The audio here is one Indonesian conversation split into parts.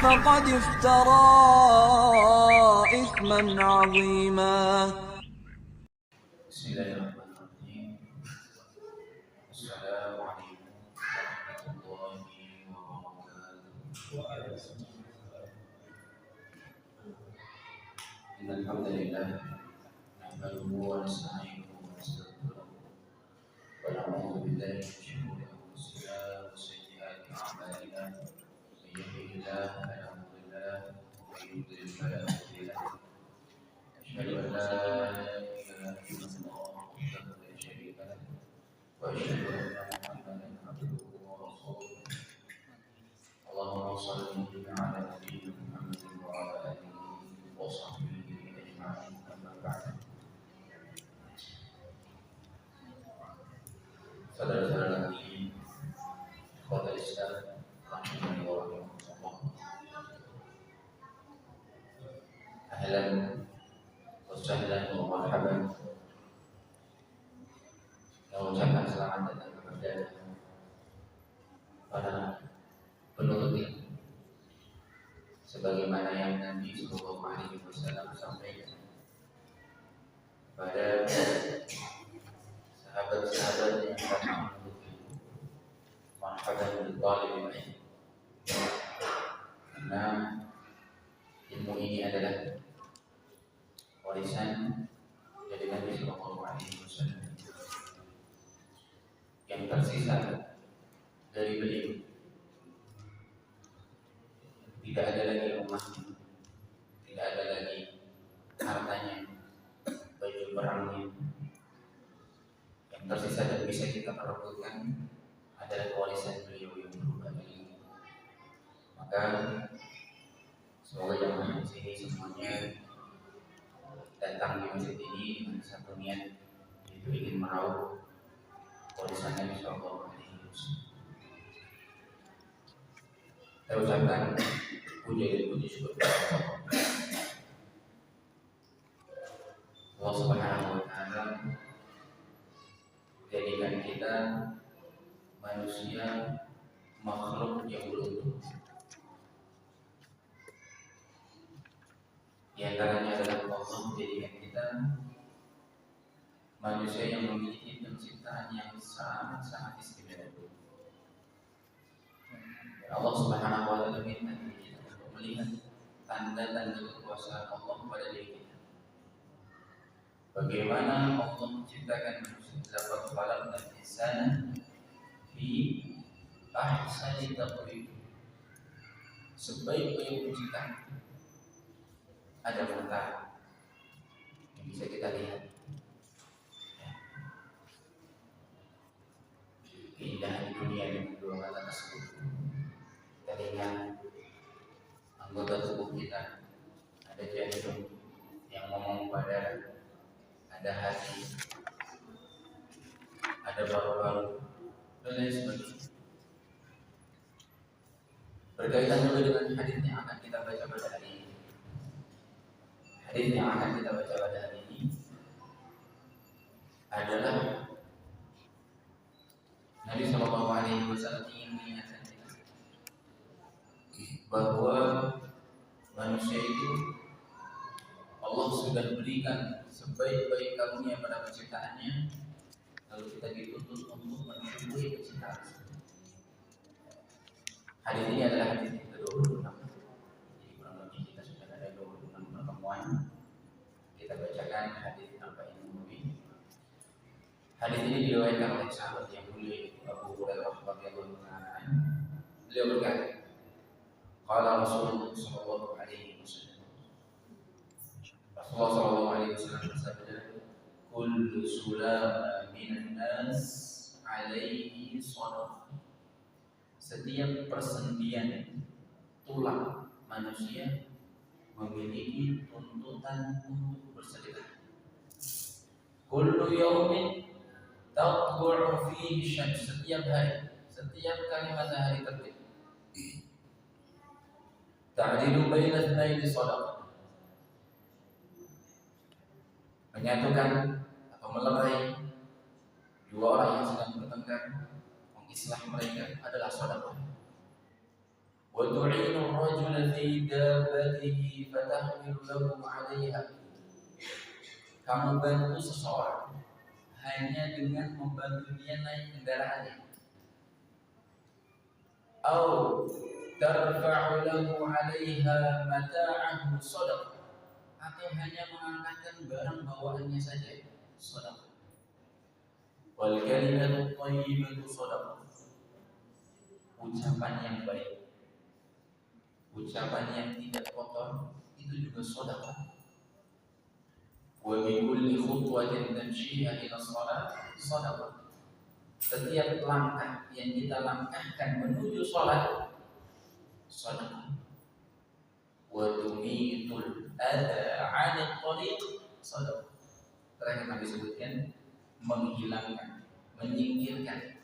فقد افترى إثما عظيما. بسم الله الرحمن الرحيم. السلام عليكم ورحمة الله وبركاته. إن الحمد لله نحمده ونستعينه ونستغفره ونعوذ بالله من شرور أنفسنا وسيئات أعمالنا. من يهده الله فلا مضل له ومن يضلل فلا هادي له. أشهد أن لا إله إلا الله وحده لا شريك له وأشهد أن محمدا عبده ورسوله. اللهم صل على نبينا محمد وعلى آله وصحبه أجمعين. أما بعد. Saudara-saudara kami, ikhwatal Islam, rahimani wa rahimakumullah. Ahlan wa sahlan wa marhaban. Mengucapkan selamat datang kepada para penuntut ilmu, sebagaimana yang Nabi Sallallahu Alaihi Wasallam sampaikan pada sahabat-sahabat yang datang menuntut ilmu. Marhaban bil talibin ilm, karena ilmu ini adalah warisan dari Nabi Sallallahu Alaihi Wasallam yang tersisa dari beliau. Tidak ada lagi rumahnya, tidak ada lagi hartanya, baju perangnya. Yang tersisa dan bisa kita perebutkan adalah warisan beliau yang berubah ini. Maka semoga jamaah di sini semuanya datang di masjid ini dengan satu niat, yaitu ingin meraup warisan Nabi Sallallahu Alaihi Wasallam. Saya ucapkan puji dan puji syukur kepada Allah Subhanahu wa Ta'ala, jadikan kita manusia makhluk yang beruntung. Di antaranya adalah Allah menjadikan kita manusia yang memiliki penciptaan yang sangat-sangat istimewa. Allah Subhanahu wa Ta'ala minta kita untuk melihat tanda-tanda kekuasaan Allah pada diri kita. Bagaimana Allah menciptakan manusia, laqad khalaqnal insana fi ahsani taqwim. Sebaik-baik penciptaan. Ada mata yang bisa kita lihat. Keindahan dunia dengan dua mata tersebut. Telinga, anggota tubuh kita, ada jantung yang ngomong pada, ada hati, ada paru-paru, dan lain sebagainya. Berkaitan juga dengan hadis yang akan kita baca pada hari ini. Hadis yang akan kita baca pada hari ini adalah Nabi Sallallahu Alaihi Wasallam ingin mengingatkan kita bahwa manusia itu Allah sudah berikan sebaik-baik karunia pada penciptaannya, lalu kita dituntut untuk mensyukuri penciptaan tersebut. Hadis ini adalah hadis yang ke-26. Jadi kurang lebih kita sudah ada 26 pertemuan. Kita bacakan hadis Arba'in Nawawi. Hadis ini diriwayatkan oleh sahabat yang mulia Abu Hurairah radhiyallahu anhu. Beliau berkata, qala Rasulullah sallallahu alaihi wasallam. Rasulullah sallallahu alaihi wasallam bersabda, kullu sulama minan nas alaihi shadaqah. Setiap persendian tulang manusia memiliki tuntutan untuk bersedekah. Kullu yaumin taqbu'u fihi syams. Setiap hari, setiap kali matahari terbit, ta'dilu baina itsnaini shadaqah. Menyatukan atau melerai dua orang yang sedang bertengkar, mengislah mereka adalah sedekah. وتعين الرجل في دابته فتحمل له عليها. Kamu bantu seseorang hanya dengan membantu dia naik kendaraannya. Atau tarfa'u lahu 'alaiha mata'ahu shadaqah, atau hanya mengangkatkan barang bawaannya saja shadaqah. Wal kalimatu thayyibatu shadaqah, ucapan yang baik, ucapan yang tidak kotor itu juga shadaqah. Wa bi kulli khutwatin tamshiha ila shalah shadaqah, setiap langkah yang kita langkahkan menuju sholat shadaqah. Wa tumitul adha 'anil tariq shadaqah. Terakhir Nabi sebutkan menghilangkan, menyingkirkan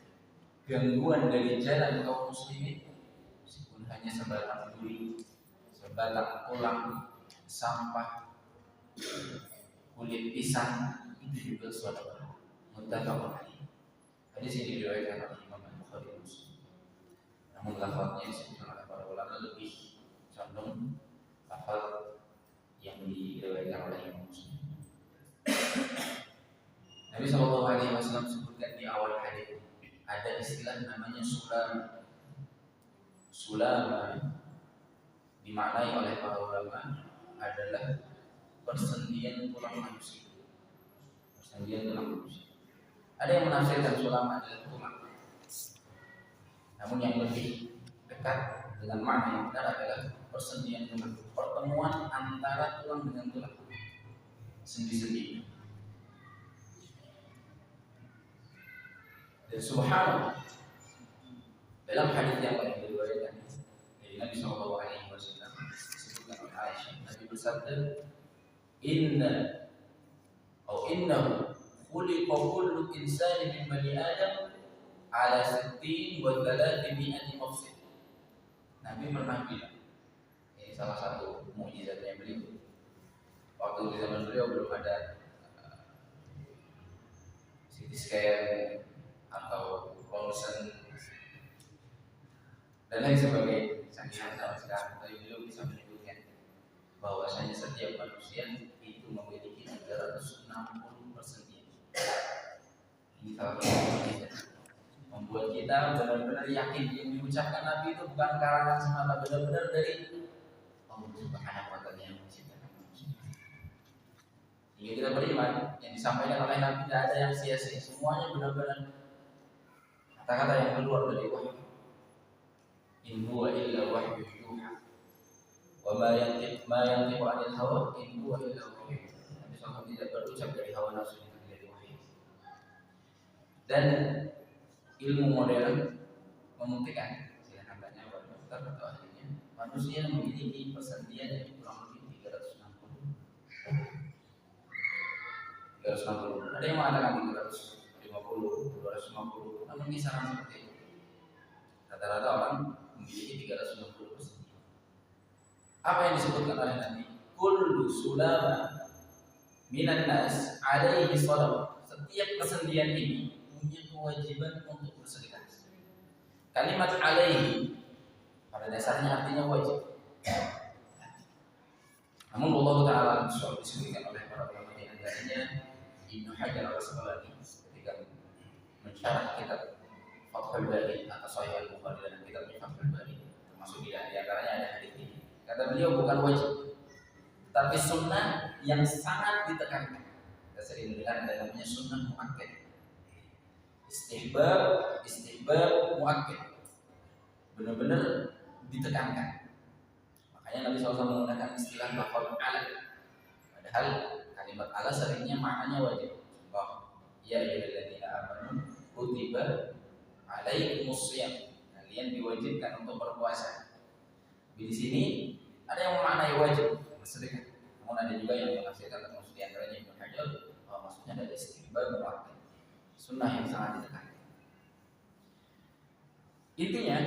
gangguan dari jalan kaum muslimin, meskipun hanya sebatang duri, sebatang tulang, sampah, kulit pisang, itu juga shadaqah. Muttafaqun alaih. Hadis ini diriwayatkan oleh Imam Bukhari dan Muslim. Namun lafaznya disebutkan oleh para ulama lebih condong lafaz yang diriwayatkan oleh Imam Muslim. Nabi SAW sebutkan di awal hadis ada istilah namanya sulam. Sulam dimaknai oleh para ulama adalah persendian tulang manusia. Persendian tulang manusia. Ada yang menafsirkan sulam adalah tulang. Namun yang lebih dekat dengan makna yang benar adalah persendian tulang, pertemuan antara tulang dengan tulang, sendi-sendi. Dan subhanallah, dalam hadis yang lain diriwayatkan dari Nabi SAW disebutkan oleh Aisyah, Nabi bersabda, innahu khuliqa kullu insani min bani Adam ala 60 wa 300 mafsid. Nabi pernah bilang, ini salah satu mukjizatnya beliau. Waktu di zaman beliau belum ada CT scan atau ronsen dan lain sebagainya. Saking sama sekarang, tapi beliau bisa menyebutkan bahwasanya setiap manusia itu memiliki 360 persendian. Ini salah satu mukjizat membuat kita benar-benar yakin yang diucapkan Nabi itu bukan karangan semata, benar-benar dari Allah Subhanahu wa Ta'ala yang menciptakan manusia. Hingga kita beriman yang disampaikan oleh Nabi tidak ada yang sia-sia, semuanya benar-benar kata-kata yang keluar dari wahyu. In huwa illa wahyu yuha wa ma yantiqu 'anil hawa in huwa illa wahyu. Nabi SAW tidak berucap dari hawa nafsu, dari wahyu. Dan ilmu modern membuktikan, silakan tanya kepada dokter atau ahlinya, manusia memiliki persendian yang kurang lebih 360. Ada yang mengatakan 350, 250, namun kisaran seperti itu. Rata-rata orang memiliki 360 persendian. Apa yang disebutkan oleh Nabi? Kullu sulama minan nas alaihi shadaqah. Setiap persendian ini punya kewajiban untuk bersedekah. Kalimat alaihi pada dasarnya artinya wajib. Namun Allah Ta'ala disebutkan oleh para ulama di antaranya Ibnu Hajar al-Asqalani ketika mensyarah kitab Fathul Bari atau Sahih Al-Bukhari dan kitab Fathul Bari, termasuk di antaranya ada hadis ini. Kata beliau bukan wajib, tapi sunnah yang sangat ditekankan. Kita sering mendengar ada namanya sunnah muakkad. Istihbab muakkad, benar-benar ditekankan. Makanya Nabi SAW menggunakan istilah lafaz ala. Padahal kalimat ala seringnya maknanya wajib. Contoh, ya ayyuhalladzina amanu kutiba alaikumus shiyam, kalian diwajibkan untuk berpuasa. Di sini ada yang memaknai wajib bersedekah. Namun ada juga yang menafsirkan termasuk di antaranya Ibnu Hajar bahwa maksudnya adalah istihbab muakkad, sunnah yang sangat ditekankan. Intinya,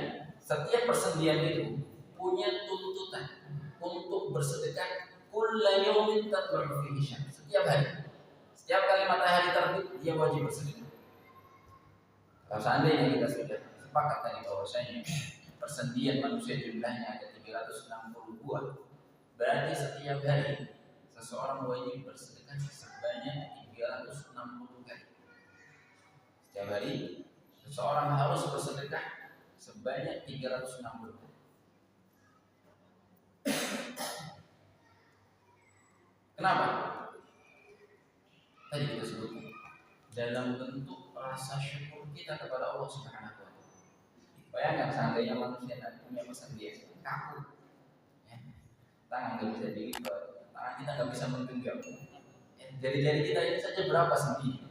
setiap persendian itu punya tuntutan untuk bersedekah kulla yaumin tatlu'u fihi syams. Setiap hari, setiap kali matahari terbit, dia wajib bersedekah. Kalau seandainya kita sudah sepakat tadi bahwasanya persendian manusia jumlahnya ada 360 buah, berarti setiap hari seseorang wajib bersedekah sebanyak 360 kali. Setiap hari seseorang harus bersedekah sebanyak 360 kali. Kenapa? Tadi kita sebutkan dalam bentuk rasa syukur kita kepada Allah Subhanahu wa taala. Bayangkan seandainya manusia tidak punya persendian, kaku, ya. Tangan nggak bisa dilipat, tangan kita nggak bisa menggenggam. Ya, jari-jari kita ini saja berapa sendi?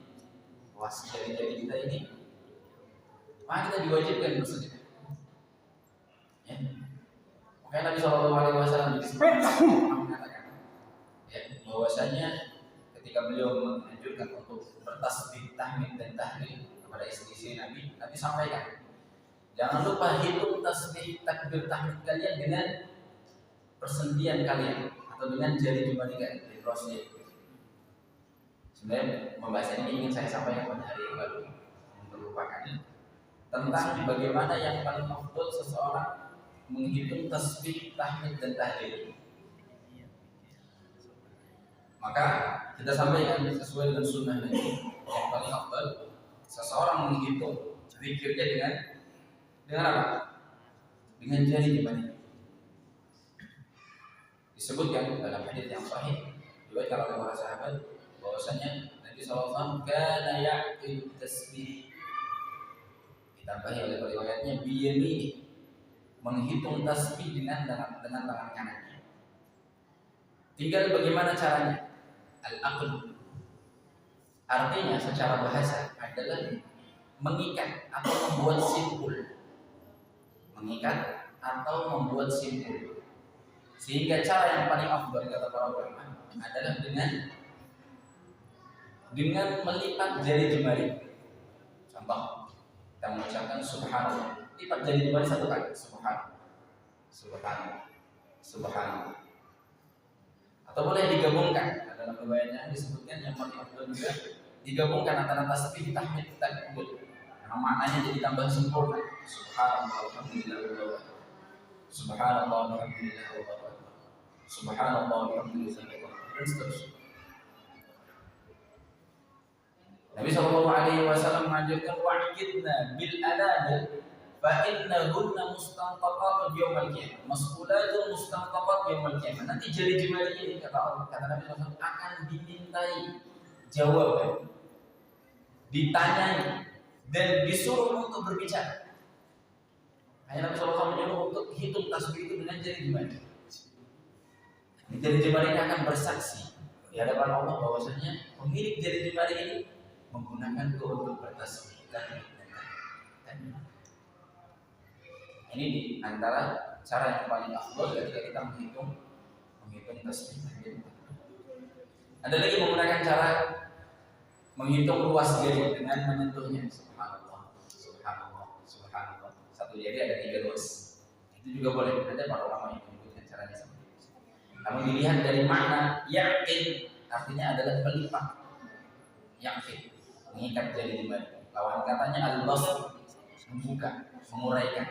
Luas jari-jari kita ini, maka kita diwajibkan bersedekah. Ya. Makanya Nabi Shallallahu Alaihi Wasallam mengatakan, ya, bahwasanya ketika beliau menganjurkan untuk bertasbih, tahmid dan tahlil kepada istri-istri Nabi sampaikan, jangan lupa hitung tasbih, takbir, tahmid kalian dengan persendian kalian atau dengan jari jemari kalian di crossnya. Sebenarnya pembahasan ini ingin saya sampaikan pada hari yang lalu, merupakan tentang bagaimana yang paling afdal seseorang menghitung tasbih, tahmid dan tahlil. Maka kita sampaikan sesuai dengan sunnah Nabi, yang paling afdal seseorang menghitung zikirnya dengan apa? Dengan jari jemari. Disebutkan dalam hadis yang sahih diriwayatkan oleh para sahabat bahwasanya Nabi SAW kana ya'qidu tasbih, ditambahi oleh riwayatnya biyamini, menghitung tasbih dengan tangan kanannya. Tinggal bagaimana caranya? Al-aql, artinya secara bahasa adalah mengikat atau membuat simpul. Mengikat atau membuat simpul. Sehingga cara yang paling afdal kata para ulama adalah dengan melipat jari jemari. Contoh, kita mengucapkan subhanallah, lipat jari jemari satu kali, subhanallah, subhanallah, subhanallah. Atau boleh digabungkan, dalam riwayatnya disebutkan yang paling afdal juga digabungkan antara tasbih, tahmid, takbir. Karena maknanya jadi tambah sempurna. Subhanallah, alhamdulillah, subhanallah, alhamdulillah, subhanallah, alhamdulillah, dan seterusnya. Nabi SAW mengajarkan wa'idna bil adad fa innahunna mustanqaqat yaumil qiyamah, mas'ulatun mustanqaqat yaumil qiyamah. Nanti jari jemari ini kata Nabi SAW akan dimintai jawaban, ditanyai dan disuruh untuk berbicara. Hanya Nabi SAW menyuruh untuk hitung tasbih itu dengan jari jemari. Jari jemari ini akan bersaksi di hadapan Allah bahwasanya pemilik jari jemari ini menggunakan itu untuk bertasbih dan ini di antara cara yang paling afdal ketika kita menghitung tasbih. Ada lagi menggunakan cara menghitung luas jari dengan menyentuhnya. Subhanallah, subhanallah, subhanallah. Satu jari ada 3 luas. Itu juga boleh. Ada para ulama yang menyebutkan caranya seperti itu. Namun dilihat dari makna yakin, artinya adalah melipat. Yakin, mengikat jari jemari. Lawan katanya al-basr, membuka, menguraikan.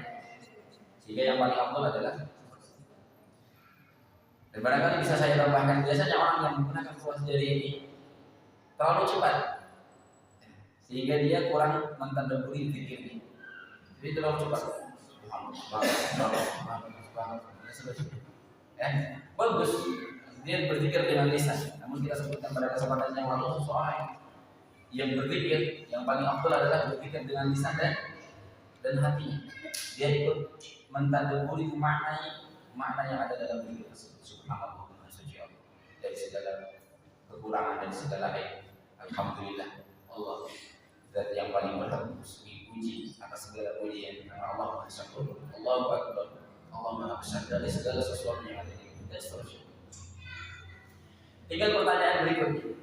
Sehingga yang paling afdal adalah, dan barangkali bisa saya tambahkan, biasanya orang yang menggunakan luas jari ini terlalu cepat, sehingga dia kurang mentadabburi zikirnya. Jadi terlalu cepat. Bagus dia berzikir dengan lisan. Namun kita sebutkan pada kesempatan yang lalu, seseorang yang berzikir yang paling afdal adalah berzikir dengan lisan dan hatinya. Dia ikut mentadabburi makna yang ada dalam zikir tersebut. Subhanallah, maha suci Allah dari segala kekurangan dan segala aib. Alhamdulillah, Allah zat yang paling berhak dipuji atas segala pujian, karena Allah maha sempurna. Allahu akbar, Allah maha besar dari segala sesuatu yang ada di dunia dan seterusnya. Tinggal pertanyaan berikutnya,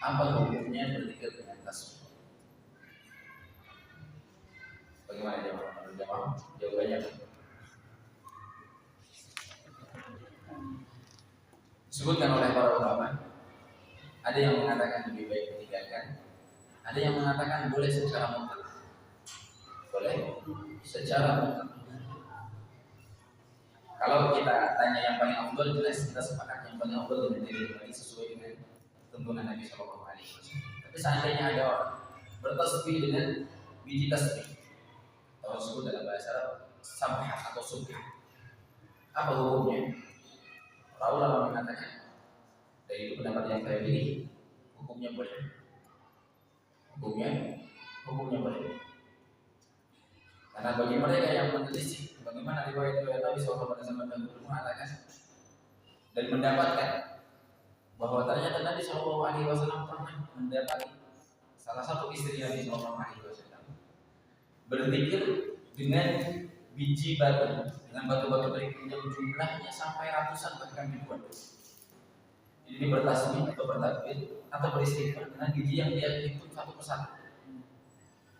apa hukumnya berzikir dengan tasbih? Bagaimana jawab? Jawabannya disebutkan oleh para ulama. Ada yang mengatakan lebih baik ditinggalkan, ada yang mengatakan boleh secara mutlak. Boleh secara mutlak. Kalau kita tanya yang paling afdal, jelas kita sepakat yang paling afdal dengan diri pribadi sesuai dengan tuntunan Nabi Shallallahu Alaihi Wasallam. Tapi seandainya ada orang bertasbih dengan biji tasbih, atau disebut dalam bahasa Arab sabah atau subhah, apa hukumnya? Para ulama mengatakan, dan itu pendapat yang saya pilih, hukumnya boleh. Hukumnya boleh. Karena bagi mereka yang menelisik bagaimana riwayat-riwayat Nabi SAW pada zaman dahulu mengatakan dan mendapatkan bahwa ternyata Nabi SAW pernah mendapati salah satu istri Nabi SAW berzikir dengan biji batu, dengan batu-batu kerikil yang jumlahnya sampai ratusan bahkan ribuan. Ini bertasbih atau bertakbir atau beristighfar dengan biji yang dia hitung satu persatu.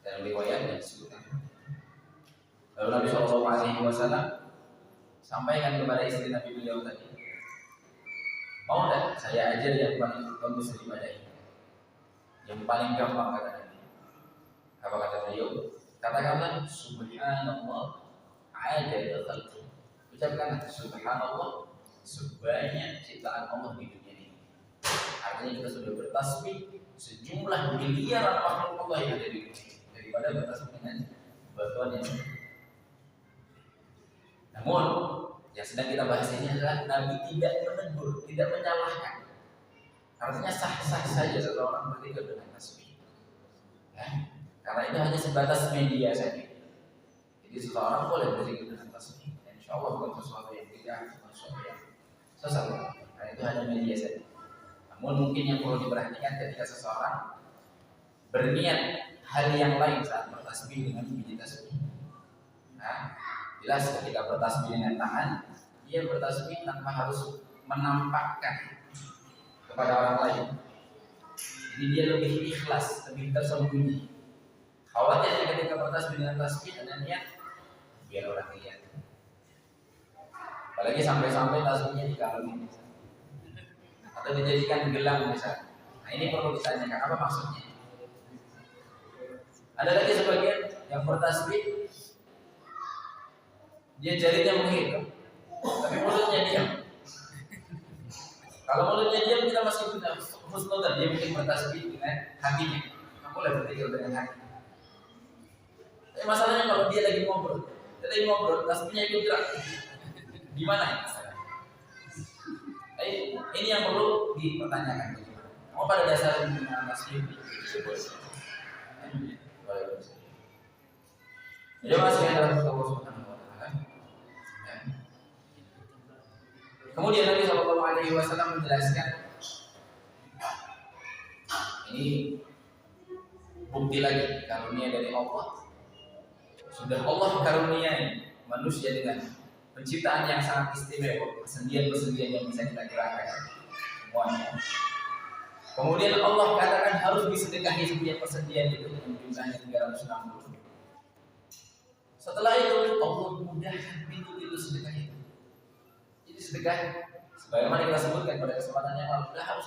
Dalam riwayat yang disebutkan. Lalu Nabi SAW sampaikan kepada istri Nabi beliau tadi, mau tidak saya ajar yang paling bagus daripada ini, yang paling gampang kata Nabi. Apa kata beliau? Katakanlah Subhanallah adada khalqi. Ucapkan Subhanallah sebanyak ciptaan Allah di dunia ini. Artinya kita sudah bertasbih sejumlah miliaran makhluk Allah yang ada di dunia daripada bertasbih dengan batuan yang. Namun yang sedang kita bahas ini adalah Nabi tidak menegur, tidak menyalahkan. Artinya sah-sah saja seseorang berzikir dengan tasbih. Ya? Karena itu hanya sebatas media saja. Jadi seseorang boleh berzikir dengan tasbih. Insya Allah bukan sesuatu yang tidak, bukan sesuatu yang sesat. Karena itu hanya media saja. Namun mungkin yang perlu diperhatikan ketika seseorang berniat hal yang lain saat bertasbih dengan biji tasbih. Nah, jelas ketika bertasbih dengan tangan, dia bertasbih tanpa harus menampakkan kepada orang lain. Jadi dia lebih ikhlas, lebih tersembunyi. Khawatir ketika bertasbih dengan tasbih ada niat biar orang lihat. Apalagi sampai-sampai tasbihnya dikalungin atau dijadikan gelang misalnya. Nah ini perlu ditanyakan apa maksudnya. Ada lagi sebagian yang bertasbih dia jarinya menghitung, tapi mulutnya diam. Kalau mulutnya diam kita masih punya husnuzan, dia mungkin bertasbih dengan hatinya. Nggak boleh berzikir dengan hati. Tapi masalahnya kalau dia lagi ngobrol, tasbihnya itu gerak. Gimana? Ini yang perlu dipertanyakan. Mau pada dasarnya dengan tasbih disebut. Jadi masih ada Allah Subhanahu wa taala. Kemudian Nabi SAW menjelaskan ini bukti lagi karunia dari Allah. Sudah Allah karuniai manusia dengan penciptaan yang sangat istimewa, persendian-persendian yang bisa kita kirakan semuanya. Kemudian Allah katakan harus disedekahi setiap persendian itu yang jumlahnya 360. Setelah itu Allah mudahkan pintu-pintu sedekah itu. Jadi sedekah sebagaimana kita sebutkan pada kesempatan yang lalu, tidak harus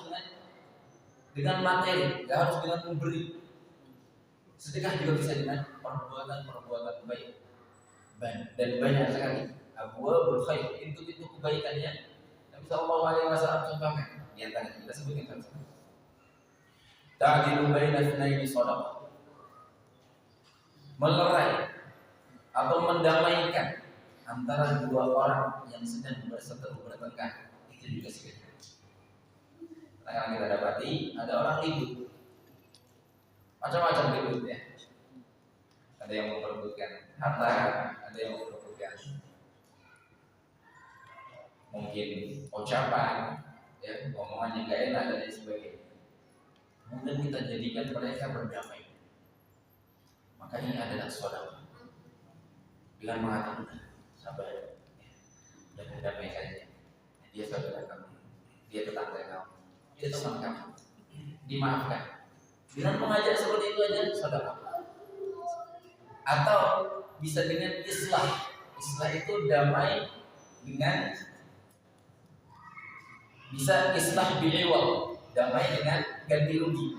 dengan materi, tidak harus dengan memberi. Sedekah juga bisa dengan perbuatan baik dan banyak sekali. Abwaabul khair, pintu-pintu kebaikannya Nabi sallallahu alaihi wasallam contohkan. Di antara kita sebutkan sama-sama. Ta'dilu baina itsnaini shadaqah. Melerai atau mendamaikan antara dua orang yang sedang berseteru bertengkar, itu juga sedekah. Karena kita dapati ada orang ribut, macam-macam ribut ya. Ada yang memperebutkan harta, ada yang memperebutkan mungkin ucapan, ya, omongan yang gak enak dan lain sebagainya. Kemudian kita jadikan mereka berdamai. Maka ini adalah sedekah. Dengan mengatakan sabar, dan damai saja. Dia saudara kamu, dia tetangga kamu, dia teman kamu, dimaafkan. Dengan mengajak seperti itu aja saudara. Atau bisa dengan islah. Islah itu damai dengan, bisa islah bi'iwal, damai dengan ganti rugi.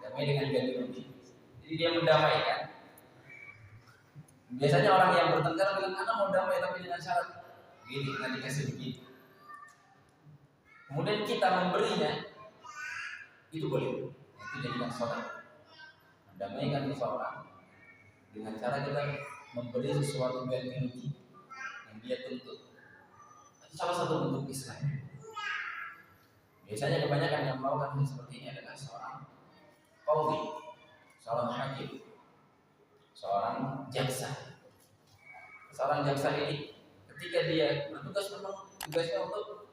Damai dengan ganti rugi. Jadi dia mendamaikan. Biasanya orang yang bertengkar bilang, anak mau damai tapi dengan syarat begini, nanti dikasih begini. Kemudian kita memberinya, itu boleh. Itu jadikan saudara. Mendamaikan seseorang dengan cara kita memberi sesuatu ganti rugi yang dia tuntut. Itu salah satu bentuk Islam. Biasanya kebanyakan yang melakukan hal seperti ini adalah seorang qadhi, seorang hakim, seorang jaksa. Seorang jaksa ini ketika dia bertugas memang tugasnya untuk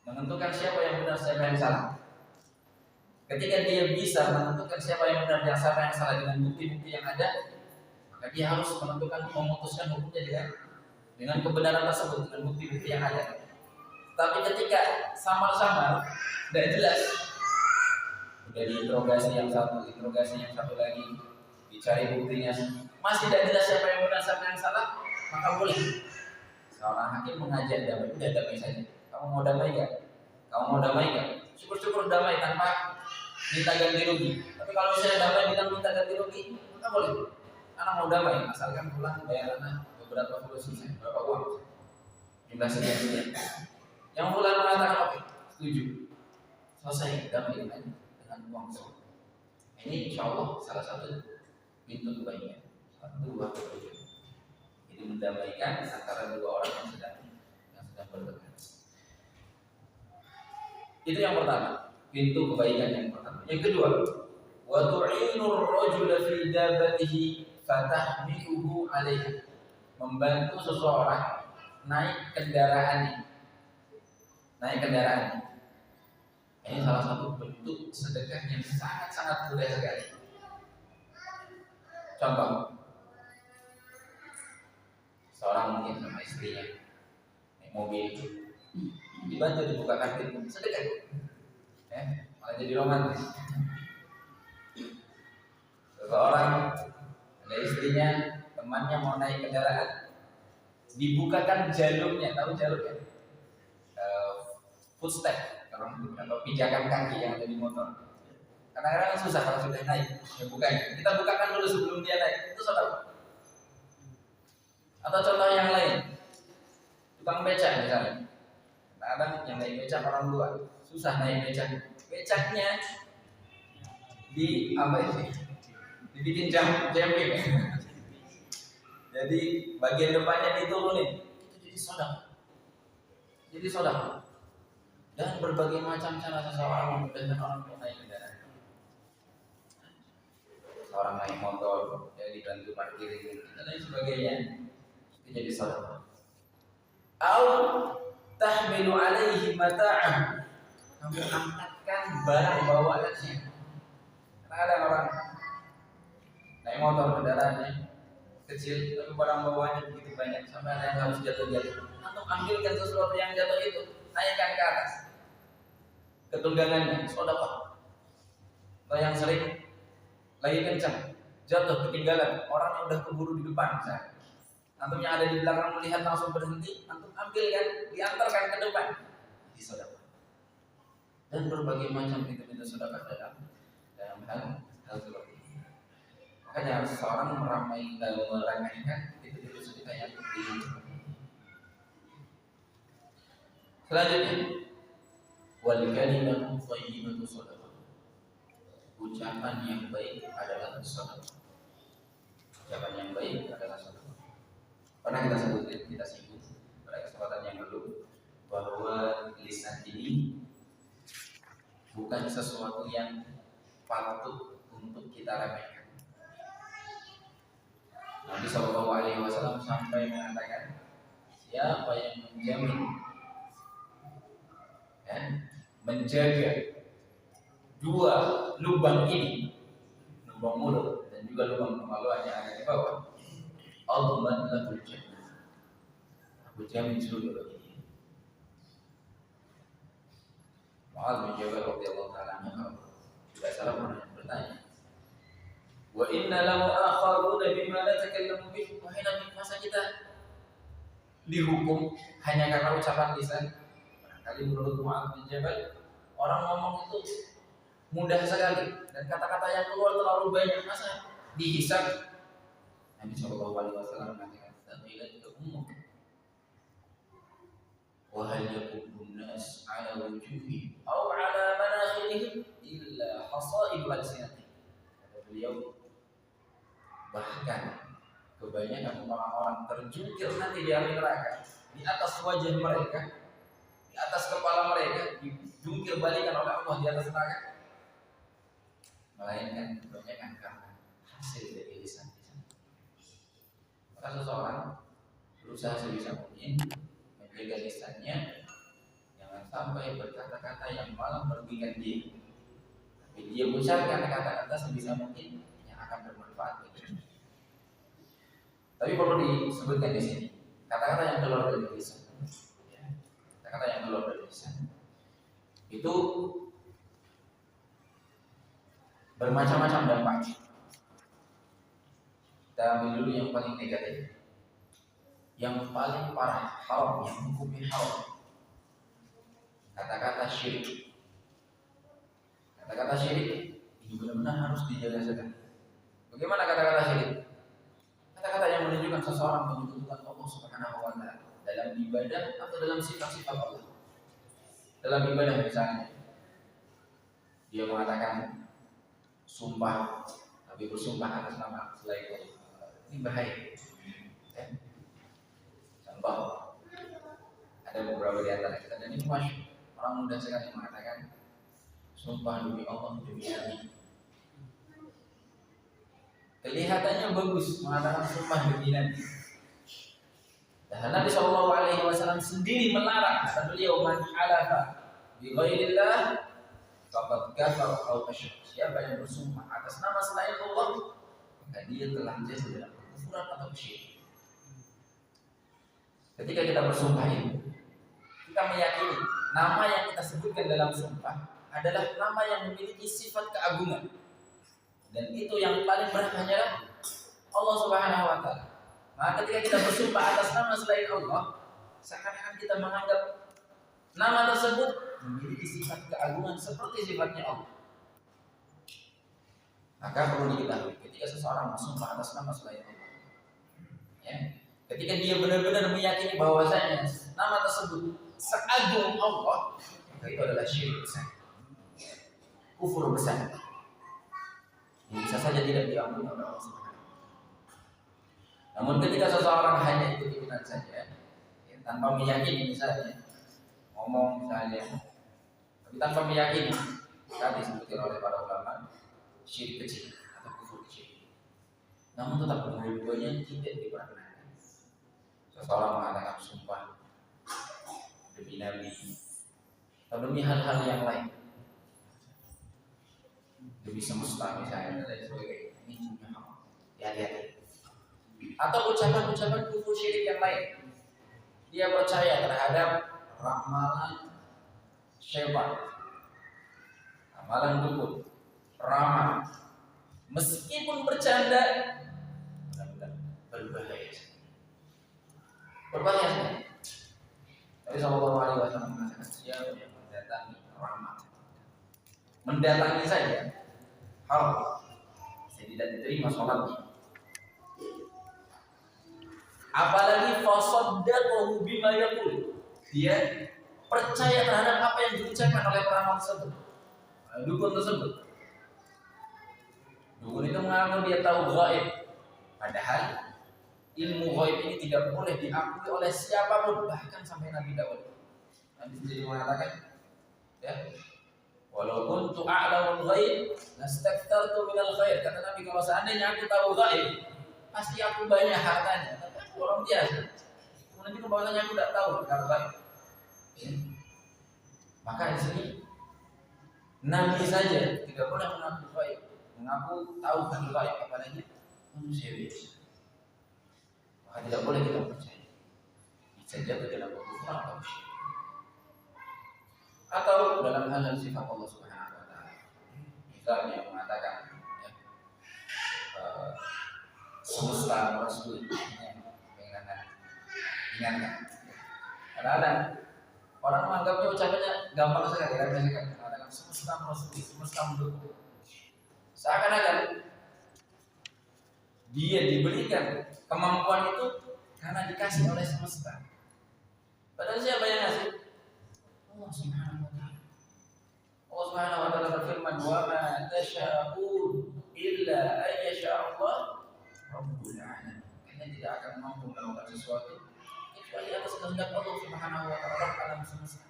menentukan siapa yang benar, siapa yang salah. Ketika dia bisa menentukan siapa yang benar dan siapa yang salah dengan bukti-bukti yang ada, maka dia harus menentukan, memutuskan hukumnya dengan kebenaran tersebut, dengan bukti-bukti yang ada. Tapi ketika samar-samar, tidak jelas, udah diinterogasi yang satu lagi, dicari buktinya, masih tidak jelas siapa yang benar, siapa yang salah, maka boleh seorang hakim mengajak damai. Udah damai saja. Kamu mau damai nggak? Kamu mau damai nggak? Syukur-syukur damai tanpa minta ganti rugi. Tapi kalau misalnya damai kita minta ganti rugi, maka boleh. Anak mau damai, asalkan pulang bayar anak beberapa puluh sisa, berapa uang, jumlah sekian. Yang pulang mengatakan oke, setuju, selesai damai dengan uang tersebut. Ini insya Allah salah satu pintu kebaikan. Satu dua tujuh. Jadi mendamaikan antara dua orang yang sedang bertengkar. Itu yang pertama, pintu kebaikan yang pertama. Yang kedua, wa tu'inur rajula fi dabatihi fatahmiluhu 'alaiha. Membantu seseorang naik kendaraan. Ini salah satu bentuk sedekah yang sangat-sangat mudah sekali. Contoh, seorang mungkin sama istrinya naik mobil, dibantu dibukakan pintu, sedekah. Malah jadi romantis. Seseorang ada istrinya, temannya mau naik kendaraan, dibukakan jalurnya, tahu jalurnya? Footstep atau pijakan kaki yang ada di motor. Kadang-kadang susah kalau sudah naik, ya bukanya. Kita bukakan dulu sebelum dia naik. Itu saudara. Atau contoh yang lain, tukang becak misalnya. Kadang yang naik becak orang tua, susah naik becak. Becaknya di apa ini? Dibikin jumping. Jadi bagian depannya diturunin. Itu jadi saudara. Dan berbagai macam cara seseorang memudahkan orang untuk naik kendaraan. Seorang naik motor, ya dibantu parkirin dan lain sebagainya. Itu jadi saudara. Au tahmilu alaihi mata'an. Kamu angkatkan barang bawaannya. Karena ada orang naik motor kendaraannya kecil, tapi barang bawaannya begitu banyak sampai ada yang harus jatuh-jatuh. Atau ambilkan sesuatu yang jatuh itu, naikkan ke atas. Ketunggangannya, sedekah. Atau yang sering lagi kencang, jatuh ketinggalan, orang yang udah keburu di depan misalnya. Antum yang ada di belakang melihat langsung berhenti, antum ambilkan, diantarkan ke depan. Di sedekah. Dan berbagai macam pintu-pintu sedekah dalam hal seperti ini. Makanya seorang meremehkan pintu-pintu sedekah yang ini. Selanjutnya, wal kalimatu thayyibatu shadaqah. Ucapan yang baik adalah sedekah. Ucapan yang baik adalah sedekah. Pernah kita singgung pada kesempatan yang lalu bahwa lisan ini bukan sesuatu yang patut untuk kita remehkan. Nabi SAW sampai mengatakan, siapa yang menjaga dua lubang ini, lubang mulut dan juga lubang kemaluan yang ada di bawah, Allah lahul jannah. Aku jamin surga bagi dia. Mu'adz bin Jabal radhiyallahu ta'ala anhu tidak salah pernah bertanya, wa inna lahu akharuna bima la takallamu bih. Wahai Nabi, masa kita dihukum hanya karena ucapan lisan? Kali menurut Mu'adz bin Jabal, orang ngomong itu mudah sekali dan kata-kata yang keluar terlalu banyak, masa dihisab? Nabi Shallallahu Alaihi Wasallam mengatakan, "Taqilat ke ummuk, wa hal yakubun nas ala wujuhi, atau ala manakhirihim illa hasaidu alsinatihim." Kata beliau, bahkan kebanyakan orang-orang terjungkir nanti di api neraka, di atas wajah mereka, di atas kepala mereka, dijungkir balikan oleh Allah di atas neraka, melainkan kebanyakan karena hasil dari lisan-lisan. Maka seseorang berusaha sebisa mungkin menjaga lisannya, jangan sampai berkata-kata yang malah merugikan dia. Tapi dia ucapkan kata-kata sebisa mungkin yang akan bermanfaat bagi dia. Tapi perlu disebutkan di sini kata-kata yang keluar dari lisan, kata-kata yang keluar dari lisan itu bermacam-macam dampaknya. Kita ambil dulu yang paling negatif, yang paling parah, haram, yang hukumnya haram. Kata-kata syirik. Kata-kata syirik itu benar-benar harus dijaga sekali. Bagaimana kata-kata syirik? Kata-kata yang menunjukkan seseorang menyebutkan Allah Subhanahu wa Ta'ala dalam ibadah atau dalam sifat-sifat Allah. Dalam ibadah misalnya, dia mengatakan sumpah, tapi bersumpah atas nama selain Allah. Ini bahaya. Contoh, ada beberapa di antara kita, dan ini masyhur, orang muda sekali mengatakan sumpah demi Allah, demi Nabi. Kelihatannya bagus mengatakan sumpah demi Nabi. Dan Nabi Shallallahu Alaihi Wasallam sendiri melarang. Kata beliau, "Man halafa bi ghairillah faqad kafara aw asyrak." Siapa yang bersumpah atas nama selain Allah, maka dia telah jatuh dalam kekufuran atau kesyirikan. Ketika kita bersumpah ini, kita meyakini nama yang kita sebutkan dalam sumpah adalah nama yang memiliki sifat keagungan. Dan itu yang paling berat hanyalah Allah Subhanahu wa Ta'ala. Maka ketika kita bersumpah atas nama selain Allah, seakan-akan kita menganggap nama tersebut memiliki sifat keagungan seperti sifatnya Allah. Maka perlu diketahui ketika seseorang bersumpah atas nama selain Allah, ya, ketika dia benar-benar meyakini bahwasanya nama tersebut seagung Allah, maka itu adalah syirik besar, kufur besar. Bisa saja tidak diampuni oleh Allah Subhanahu. Namun ketika seseorang hanya ikut-ikutan saja, ya, tanpa meyakini, misalnya ngomong misalnya, tapi tanpa meyakini, tadi disebutkan oleh para ulama, syirik kecil atau kufur kecil. Namun tetap dua-duanya tidak diperkenankan. Seseorang mengatakan sumpah demi Nabi atau demi hal-hal yang lain, demi semesta misalnya, dan sebagainya, ini juga haram. Hati-hati. Atau ucapan-ucapan kufur syirik yang lain. Dia percaya terhadap ramalan syaitan, ramalan dukun, ramal, meskipun bercanda, benar-benar berbahaya. Berbahaya. Nabi Sallallahu Alaihi Wasallam mengatakan, siapa yang mendatangi ramal, mendatangi saja, haram, saya tidak diterima sholatnya. Apalagi fasaddaqahu bima yaqul, dia percaya terhadap apa yang diucapkan oleh peramal tersebut, dukun tersebut. Dukun itu mengaku dia tahu gaib, padahal ilmu gaib ini tidak boleh diakui oleh siapapun, bahkan sampai Nabi Daud. Nabi sendiri mengatakan, ya, walau kuntu a'lamul ghaib lastakthartu minal khair. Kata Nabi, kalau seandainya aku tahu gaib, pasti aku banyak hartanya. Tapi aku orang biasa. Kemudian itu bahwasanya aku tidak tahu perkara gaib. Ya. Maka di sini Nabi saja tidak boleh mengaku gaib, mengaku tahu kan gaib, apalagi manusia biasa. Maka tidak boleh kita percaya. Bisa jatuh dalam kekufuran atau syirik. Atau dalam hal sifat Allah Subhanahu wa Ta'ala. Misalnya mengatakan, ya, semesta merestui, ingatkan. Kadang-kadang orang menganggapnya ucapannya gampang sekali, remeh sekali. Mengatakan semesta merestui, semesta mendukung. Seakan-akan Dia diberikan kemampuan itu karena dikasih oleh semesta. Padahal siapa yang ngasih? Allah Subhanahu wa taala. Allah Subhanahu wa taala berfirman, "Wa ma tasyaa'un illa an yasha Allah Rabbul alamin." Kalian tidak akan mampu melakukan sesuatu kecuali atas kehendak Allah Subhanahu wa taala, Rabb alam semesta.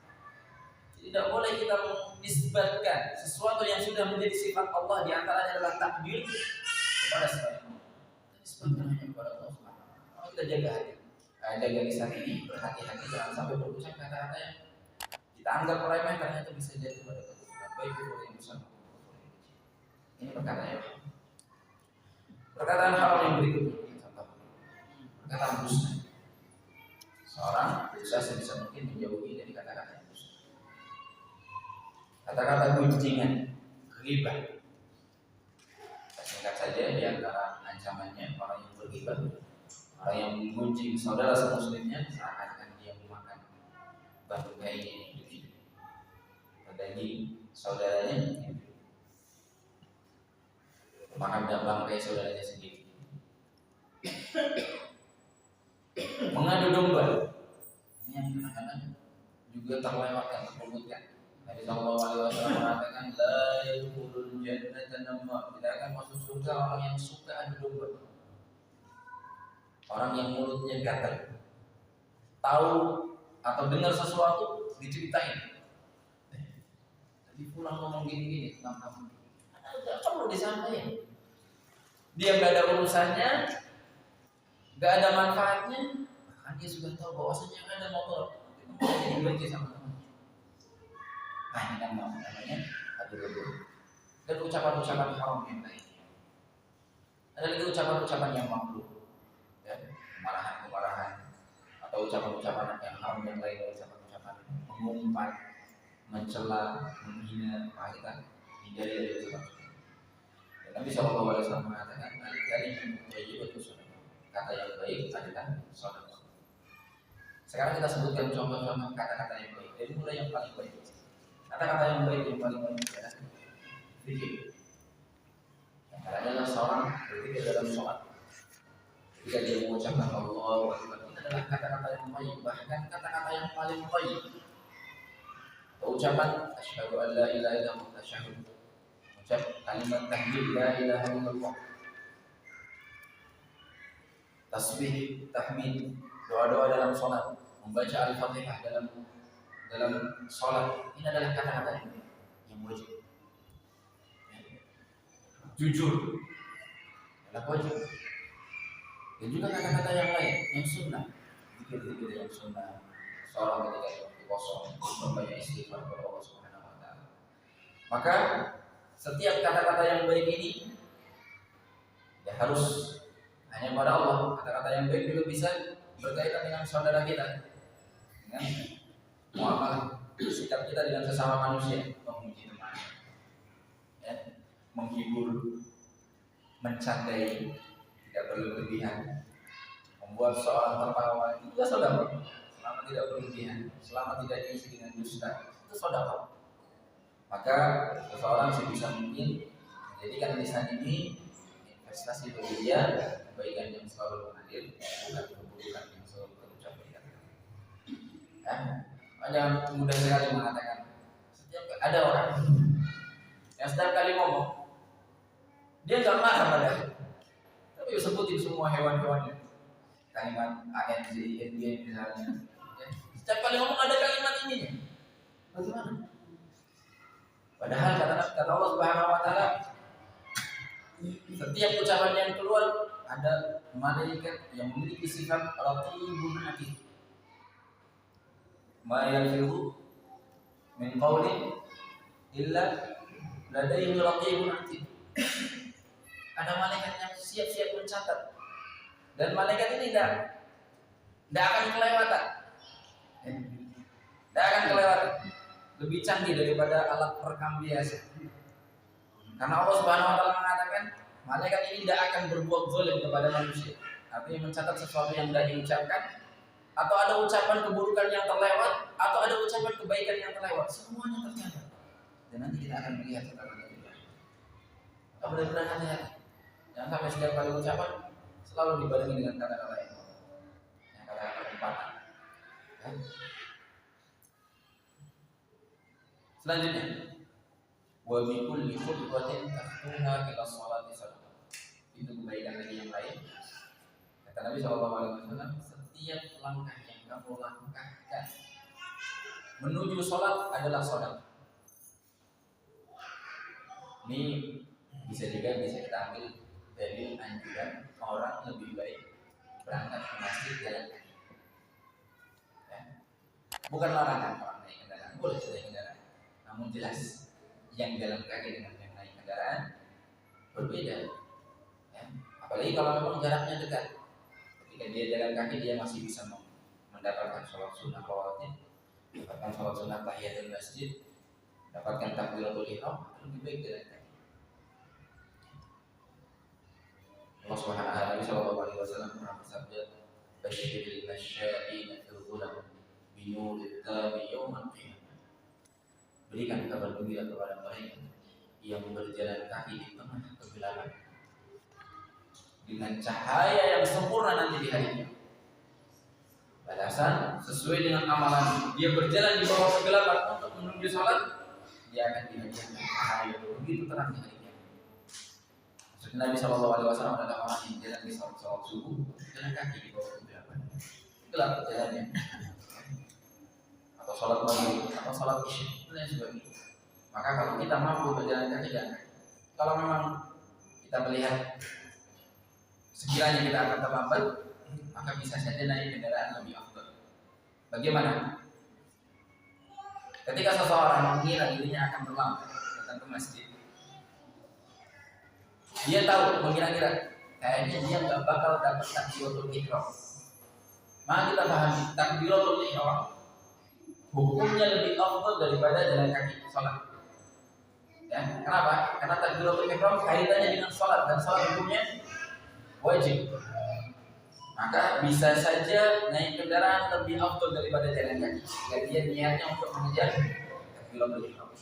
Tidak boleh kita menisbatkan sesuatu yang sudah menjadi sifat Allah, di antaranya adalah takdir, kepada selain Allah. Nisbatkan hanya kepada Allah Subhanahu wa taala. Kita jaga hati. Jaga lisan ini, berhati-hati jangan sampai berucap kata-kata yang kita anggap remeh, karena itu bisa jadi pada keburukan, baik kufur yang besar maupun kufur yang kecil. Ini perkataan yang perkataan haram yang berikutnya. Contoh perkataan dusta. Seorang berusaha sebisa mungkin menjauhi dari kata-kata yang dusta. Kata-kata gunjingan, ghibah. Singkat saja, di antara ancamannya orang yang berghibah, orang yang menggunjing saudara semuslimnya seakan-akan dia memakan bangkainya hidup, daging saudaranya, memakan bangkai saudaranya sendiri. Mengadu domba, ini yang kadang-kadang juga terlewatkan, terluputkan. Nabi Sallallahu Alaihi Wasallam mengatakan, la yadkhulul jannata namma, tidak akan masuk surga orang yang suka adu domba, orang yang mulutnya gatal, tahu atau dengar sesuatu diceritain. Tadi pulang ngomong gini-gini tentang kamu, nggak perlu disampaikan. Dia nggak ada urusannya, nggak ada manfaatnya, bahkan dia sudah tahu bahwasanya ada motor, jadi benci sama teman. Nah, ini namanya adu domba. Dan ucapan-ucapan haram yang lain. Ada lagi ucapan-ucapan yang makruh, ya, kemarahan-kemarahan, atau ucapan-ucapan yang haram yang lain, ucapan-ucapan mengumpat, mencela, menghina, maka kita hindari dari ucapan. Nabi Sallallahu Alaihi Wasallam mengatakan, kata yang baik adalah sedekah. Sekarang kita sebutkan contoh-contoh kata-kata yang baik. Dari mulai yang paling baik. Kata-kata yang baik yang paling baik adalah zikir. Adalah seorang berzikir dalam sholat. Jika dia mengucapkan Allahu Akbar, ini adalah kata-kata yang baik, bahkan kata-kata yang paling baik. Ucapan asyhadu an la ilaha illallah, tasyahud. Ucap kalimat tahlil la ilaha illallah. Tasbih, tahmid, doa-doa dalam sholat, membaca Al-Fatihah dalam sholat, ini adalah kata-kata yang wajib. Jujur adalah wajib. Dan juga kata-kata yang lain, yang sunnah, zikir-zikir yang sunnah. Seorang ketika waktu kosong membaca istighfar kepada Allah Subhanahu wa taala. Maka setiap kata-kata yang baik ini ya harus hanya pada Allah. Kata-kata yang baik juga bisa berkaitan dengan saudara kita, dengan muamalah sikap kita dengan sesama manusia, memuji teman, ya, menghibur, mencandai, tidak berlebihan, membuat seorang tertawa, itu juga sedekah. Selama tidak berlebihan, selama tidak diisi dengan dusta, itu sedekah. Maka seseorang sebisa mungkin menjadikan lisan ini investasi bagi dia, kebaikan yang selalu mengalir, bukan keburukan yang selalu terucap. Ya, jangan mudah sekali mengatakan. Setiap ada orang yang setiap kali ngomong dia nggak marah padahal, tapi sebutin semua hewan-hewannya, kalimat ANZ, ING misalnya. Ya. Setiap kali ngomong ada kalimat ininya. Bagaimana? Padahal kata Allah Subhanahu wa taala, setiap ucapan yang keluar ada malaikat yang memiliki sifat raqibun atid. Ma yalfizu min qawlin illa ladaihi raqibun atid. Ada malaikat yang siap-siap mencatat, dan malaikat ini tidak akan kelewatan, tidak akan kelewatan. Lebih canggih daripada alat perekam biasa. Karena Allah Subhanahu wa taala mengatakan malaikat ini tidak akan berbuat zalim kepada manusia. Artinya mencatat sesuatu yang tidak diucapkan, atau ada ucapan keburukan yang terlewat, atau ada ucapan kebaikan yang terlewat, semuanya tercatat. Dan nanti kita akan melihat setelah itu. Kita benar-benar hati-hati. Jangan sampai setiap kali ucapan selalu dibarengi dengan kata-kata lain, kata-kata perempatan. Ya. Selanjutnya, wa bi kulli khutwatin tahtuha ila sholati sadaqah. Itu kebaikan lagi yang lain. Kata Nabi SAW, setiap langkah yang kamu langkahkan menuju sholat adalah sholat. Ini bisa kita ambil dari anjuran orang lebih baik berangkat ke masjid jalan kaki. Ya. Bukan larangan orang naik kendaraan, boleh naik kendaraan. Namun jelas yang jalan kaki dengan yang naik kendaraan berbeda. Ya. Apalagi kalau memang jaraknya dekat. Ketika dia jalan kaki dia masih bisa mendapatkan sholat sunnah rawatib, mendapatkan sholat sunnah tahiyatul masjid, mendapatkan takbiratul ihram, lebih baik jalan kaki. Allah Subhanahu wa taala sallallahu alaihi wasallam pernah bersabda, "Basyiril masyai'ina fil dhulam bi nurid dzami yaumil qiyamah." Berikan kabar gembira kepada mereka yang berjalan kaki di tengah kegelapan dengan cahaya yang sempurna nanti di hari kiamat. Balasan sesuai dengan amalan. Dia berjalan di bawah kegelapan untuk menuju salat, dia akan dihadiahkan cahaya begitu terang di hari kiamat. Nabi SAW adalah orang yang jalan di sholat subuh, jalan kaki di bawah kegelapan. Itulah perjalanannya. Atau sholat maghrib, atau sholat isya, dan sebagainya. Maka kalau kita mampu berjalan kaki, jangan. Kalau memang kita melihat sekiranya kita akan terlambat, maka bisa saja naik kendaraan lebih afdal. Bagaimana? Ketika seseorang mengira dirinya akan terlambat datang ke masjid, dia tahu mengira-kira kayaknya dia nggak bakal dapat takbiratul ihram. Maka kita pahami takbiratul ihram hukumnya lebih afdal daripada jalan kaki sholat. Ya, kenapa? Karena takbiratul ihram kaitannya dengan sholat dan sholat hukumnya wajib. Maka bisa saja naik kendaraan lebih afdal daripada jalan kaki. Jika dia niatnya untuk mengejar takbiratul ihram.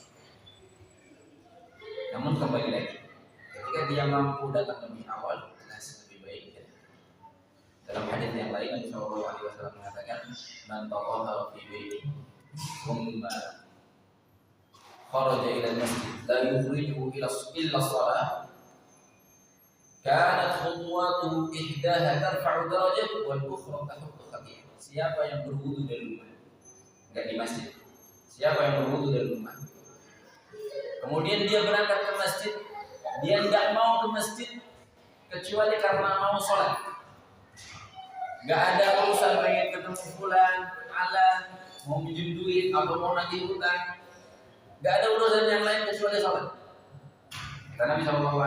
Namun kembali lagi, ketika dia mampu datang lebih awal, jelas lebih baik. Ya. Dalam hadis yang lain Nabi SAW mengatakan, "Man taqahara fi baiti, thumma kharaja ila al-masjid, la yukhrijuhu illa shalah, kanat khutuwatuhu ihdaha tarfa'u darajat wal ukhra tahuttu khatiyah." Siapa yang berwudu dari rumah, enggak di masjid. Siapa yang berwudu dari rumah, kemudian dia berangkat ke masjid, dia nggak mau ke masjid kecuali karena mau sholat. Nggak ada urusan pengen ketemu fulan, alan, mau minjem duit atau mau nagih hutang. Nggak ada urusan yang lain kecuali sholat. Karena Nabi SAW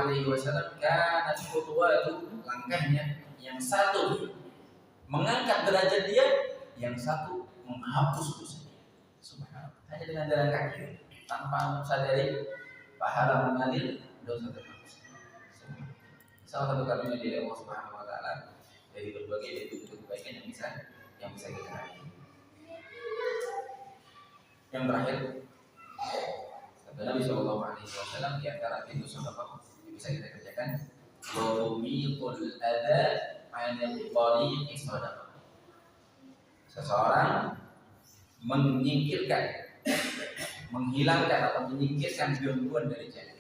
kan itu langkahnya yang satu mengangkat derajat dia, yang satu menghapus dosa dia. Subhanallah. Hanya dengan jalan kaki tanpa sadari pahala mengalir, dosa terhapus. Salah satu karunia dari Allah Subhanahu wa taala dari berbagai bentuk kebaikan yang bisa kita raih. Yang terakhir, kata Nabi sallallahu alaihi wasallam, di antara pintu sedekah yang bisa kita kerjakan, wa tumiqul adza 'anil tariqi sadaqah. Seseorang menyingkirkan, menghilangkan atau menyingkirkan gangguan dari jalan.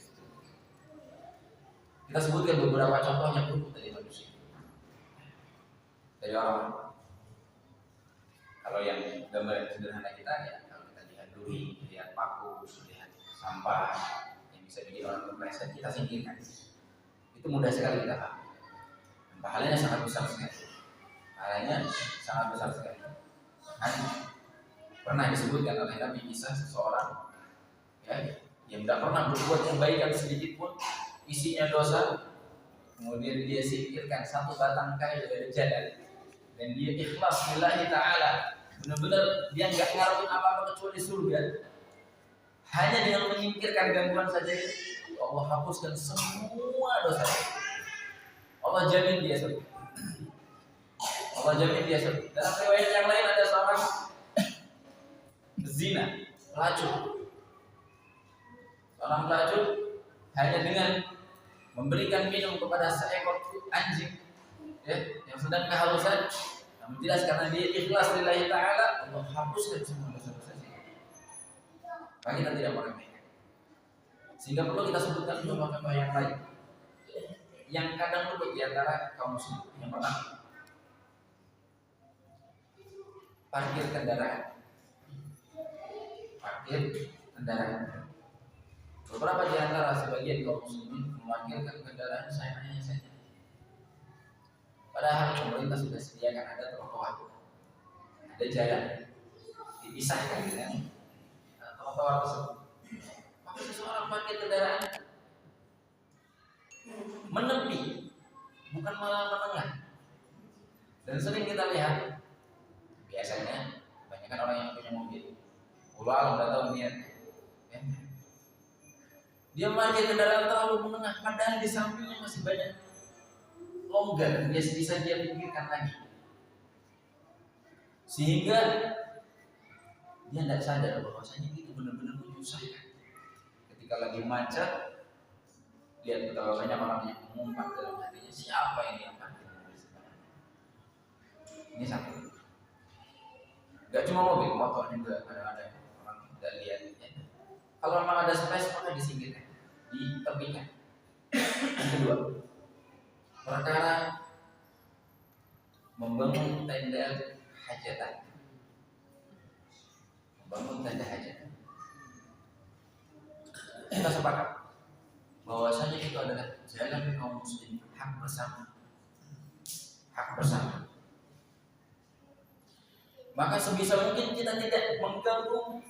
Kita sebutkan beberapa contohnya buruk dari manusia, dari orang. Kalau yang gambaran sederhana kita ya, kalau kita lihat duri, lihat paku, lihat sampah yang bisa bikin orang kepleset, kita singkirkan. Itu mudah sekali kita paham. Pahalanya sangat besar sekali. Pahalanya sangat besar sekali. Kan pernah disebutkan oleh Nabi kisah seseorang ya, yang tidak pernah berbuat kebaikan sedikit pun, isinya dosa, kemudian dia singkirkan satu batang kayu dari jalan, dan dia ikhlas lillahi ta'ala, benar-benar dia nggak ngarepin apa-apa kecuali surga. Hanya dengan menyingkirkan gangguan saja, Allah hapuskan semua dosa. Allah jamin dia surga. Allah jamin dia surga. Dalam riwayat yang lain ada seorang zina, pelacur. Seorang pelacur hanya dengan memberikan minum kepada seekor anjing, ya, yang sedang kehausan, namun jelas karena dia ikhlas lillahi ta'ala, Allah hapuskan semua dosa-dosa kita. Maka kita tidak meremehkan. Sehingga perlu kita sebutkan contoh-contoh yang lain yang kadang luput di antara kaum muslim. Yang pertama, parkir kendaraan. Parkir kendaraan. Beberapa di antara sebagian kaum muslimin memarkirkan kendaraan sayangnya saja. Padahal pemerintah sudah sediakan ada trotoar, ada jalan dipisahkan dengan trotoar tersebut. Maka seseorang parkir kendaraan menepi, bukan malah menengah. Dan sering kita lihat, biasanya kebanyakan orang yang punya mobil, ulang nggak tahu niat, ya. Dia parkir kendaraan terlalu menengah, padahal di sampingnya masih banyak longgar, dia bisa dia pikirkan lagi, sehingga dia tidak sadar bahwasanya itu benar-benar menyusahkan. Ketika lagi macet, lihat betapa banyak orang yang mengumpat dalam hatinya, siapa ini yang parkir mobil sebenarnya? Ini satu. Gak cuma mobil, motor juga ada orang tidak lihat. Ya. Kalau memang ada space, maka disingkirkan, ditepikan. Yang kedua, perkara membangun tenda hajatan. Membangun tenda hajatan. Kita sepakat bahwasanya itu adalah jalan kaum muslim, hak bersama. Hak bersama. Maka sebisa mungkin kita tidak mengganggu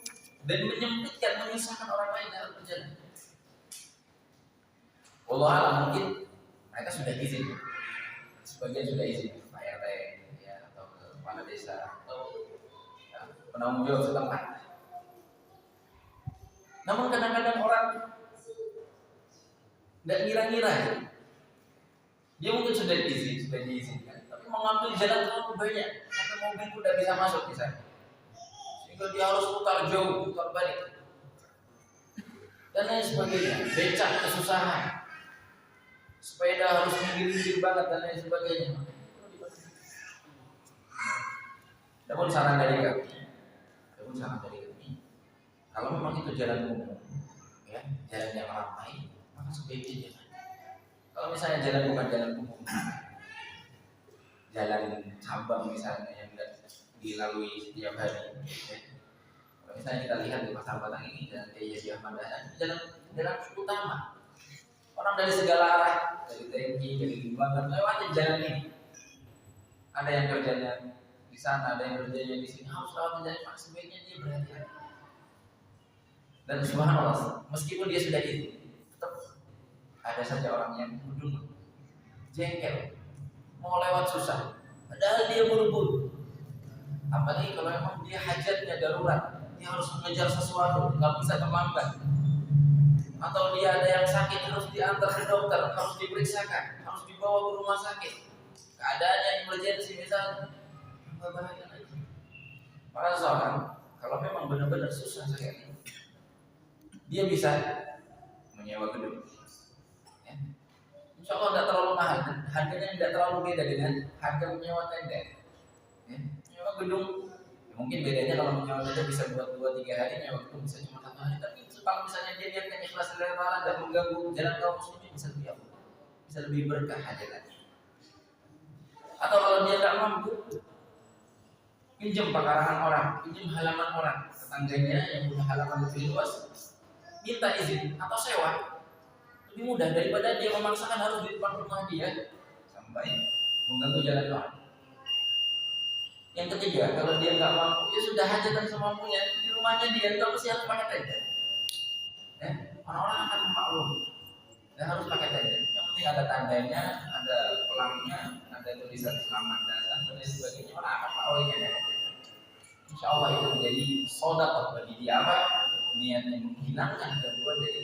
dan menyempitkan, memisahkan orang lain dalam berjalan. Allah alam, mungkin mereka sudah izin, sebagian sudah izin, Pak RT ya, atau ke kepala desa atau ya, penanggung jawab setempat. Namun kadang-kadang orang tidak ngira-ngira ya. Dia mungkin sudah diizinkan, tapi mengambil jalan terlalu banyak sampai mobil itu tidak bisa masuk di sana, sehingga dia harus putar jauh, putar balik dan lain sebagainya. Becak kesusahan, sepeda harus minggir-minggir banget dan lain sebagainya. Namun saran dari kami, kalau memang itu jalan umum, ya, jalan yang ramai, maka sebaiknya jangan. Kalau misalnya jalan bukan jalan umum, jalan cabang misalnya yang tidak dilalui setiap hari, ya. Kalau misalnya kita lihat di Pasar Batang ini, jalan Kiai Ahmad Dahlan, jalan utama. Orang dari segala arah, dari TNI, dari Limbangan, lewatin jalan ini. Ada yang kerjanya di sana, ada yang kerjanya di sini, harus lewatin jalan ini. Sebaiknya dia berhati-hati. Dan subhanallah, meskipun dia sudah izin, tetap ada saja orang yang berdua, jengkel, mau lewat susah, padahal dia buru-buru. Apalagi kalau memang dia hajatnya darurat, dia harus mengejar sesuatu, nggak bisa terlambat. Atau dia ada yang sakit, harus diantar ke dokter, harus diperiksakan, harus dibawa ke rumah sakit. Keadaannya emergensi misalnya, bahaya lagi. Maka seorang, kalau memang benar-benar susah sekali, dia bisa menyewa gedung. Ya. Insya Allah tidak terlalu mahal, harganya tidak terlalu beda dengan harga menyewa tenda. Ya. Menyewa gedung, ya mungkin bedanya kalau menyewa tenda bisa buat 2-3 hari, menyewa gedung bisa cuma 1 hari. Tapi kalau misalnya dia niatkan ikhlas lillahi ta'ala dan mengganggu jalan kaum muslimin, bisa lebih apa? Bisa lebih berkah hajatannya. Atau kalau dia tidak mampu, pinjam pekarangan orang, pinjam halaman orang, tetangganya yang punya halaman lebih luas, minta izin atau sewa, lebih mudah daripada dia memaksakan harus di depan rumah dia sampai mengganggu jalan orang. Yang ketiga, kalau dia nggak mampu, ya sudah hajatan semampunya di rumahnya dia, nggak mesti harus pakai tenda. Ya, orang-orang akan memaklumi, nggak harus pakai tenda. Yang penting ada tandanya, ada pelangnya, ada tulisan selamat datang dan lain sebagainya. Orang akan mengawalnya. Insya Allah itu menjadi sedekah bagi dia, apa? Niatnya menghilangkan gangguan dari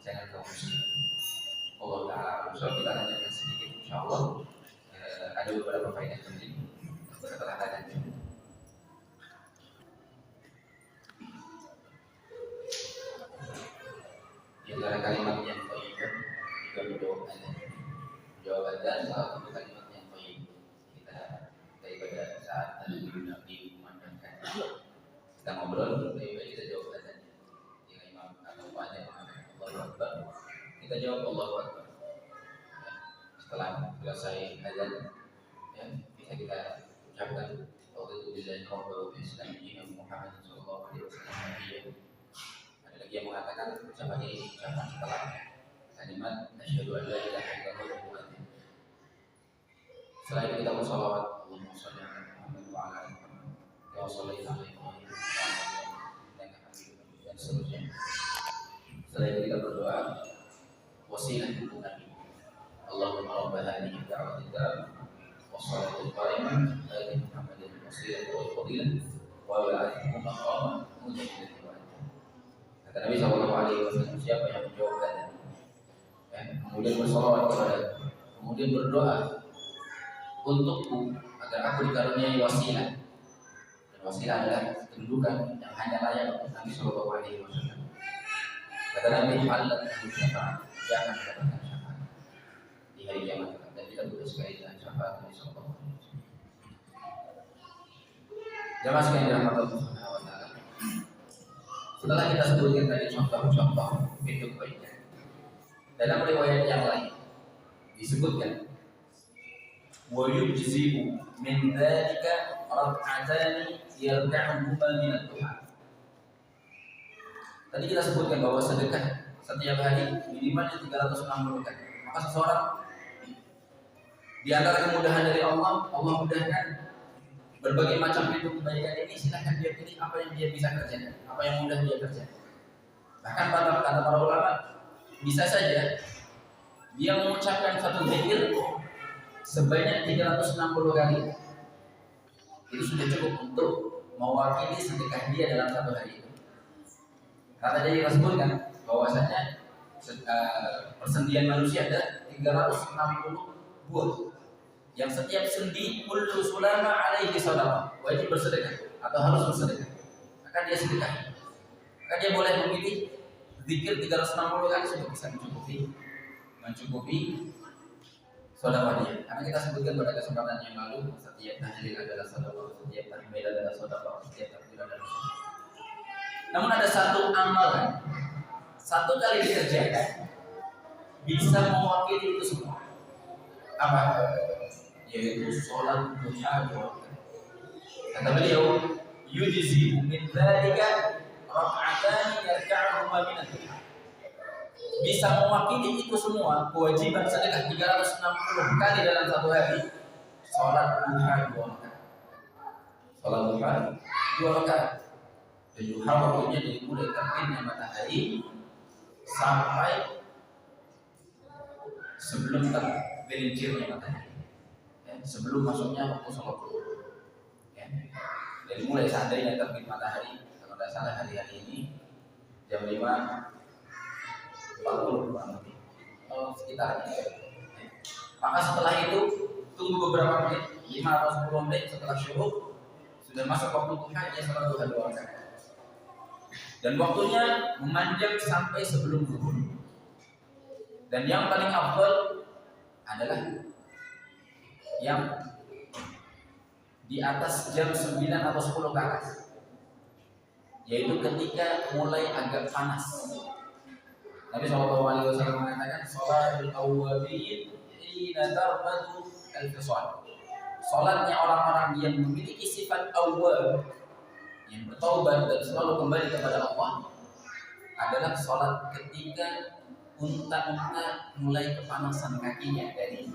jalan kaum muslimin. Allah Taala, so kita lanjutkan sedikit. Insya Allah ada beberapa faedah penting setelah tadi. Di antara kalimat yang baik juga jawaban dan salah satu kalimat yang baik. Kita ngobrol, lebih baik kita jawab azan. Jika imam atau azan Allahu Akbar, kita jawab Allahu Akbar. Ya, setelah selesai azan, ya, bisa kita ucapkan Allahu billahi qabla wa Islamiyya Muhammad sallallahu alaihi wasallam. Ada lagi yang mengatakan ucapan ini ucapan setelah kalimat asyhadu an la ilaha illallah wa atubu. Setelah itu kita bersalawat Allahumma shalli ala Muhammad wa ala ali Muhammad wa shalli ala Ibrahim dan seterusnya. Setelah itu kita berdoa wasilah untuk Nabi. Allahumma rabb hadhihi ad-da'wati at-tammah was-salati al-qa'imah ati Muhammadin wasilah wal fadilah wa ba'athu maqama mujahidin. Kata Nabi SAW, siapa yang menjawab azan, ya, kemudian bersalawat kepada, kemudian berdoa untukku agar aku dikaruniai wasilah. Dan wasilah adalah kedudukan yang hanya layak untuk Nabi SAW. Kata Nabi, halat syafaat, dia akan mendapatkan syafaat di hari kiamat. Dan kita butuh sekali dengan syafaat Nabi SAW. Jamaah sekalian dirahmati Allah Subhanahu wa taala. Setelah kita sebutkan tadi contoh-contoh pintu kebaikan, dalam riwayat yang lain disebutkan wa yujzi'u min dzalika rak'atani yarka'uhuma min ad-duha. Tadi kita sebutkan bahwa sedekah setiap hari minimal 360 kali. Maka seseorang di antara kemudahan dari Allah, Allah mudahkan berbagai macam pintu kebaikan ini. Silahkan dia pilih apa yang dia bisa kerjakan, apa yang mudah dia kerjakan. Bahkan kata para ulama, bisa saja dia mengucapkan satu zikir sebanyak 360 kali. Itu sudah cukup untuk mewakili sedekah dia dalam satu hari itu. Karena tadi kita sebutkan bahwasanya persendian manusia ada 360 buah. Yang setiap sendi kullu sulama alaihi shadaqah, wajib bersedekah atau harus bersedekah. Maka dia sedekah. Maka dia boleh memilih zikir 360 kali sudah bisa mencukupi sedekah dia. Karena kita sebutkan pada kesempatan yang lalu, setiap tahlil adalah sedekah, setiap tahmid adalah sedekah, setiap takbir adalah sedekah. Namun ada satu amalan, satu kali dikerjakan bisa mewakili itu semua. Apa? Yaitu sholat duha 2 rakaat. Kata beliau, yujzi min dzalika rak'atan yarka'uhuma min ad-duha. Bisa mewakili itu semua kewajiban sedekah 360 kali dalam satu hari. Sholat duha 2 rakaat. Sholat duha 2 rakaat. Dan duha waktunya dari mulai terbitnya matahari sampai sebelum tergelincirnya matahari. Sebelum masuknya waktu sholat zuhur, ya. Jadi mulai seandainya terbit matahari, kalau tidak salah hari-hari ini jam 5.40 kurang lebih, sekitar ya. Maka setelah itu tunggu beberapa menit, 5 atau 10 menit setelah syuruk sudah masuk waktu duha, dia sholat duha 2 rakaat. Dan waktunya memanjang sampai sebelum zuhur. Dan yang paling afdal adalah yang di atas jam 9 atau 10 ke atas, yaitu ketika mulai agak panas. Nabi SAW mengatakan sholatul awwabin hina tarbadu al-fisal. Sholatnya orang-orang yang memiliki sifat awwab, yang bertaubat dan selalu kembali kepada Allah, adalah sholat ketika unta-unta mulai kepanasan kakinya dari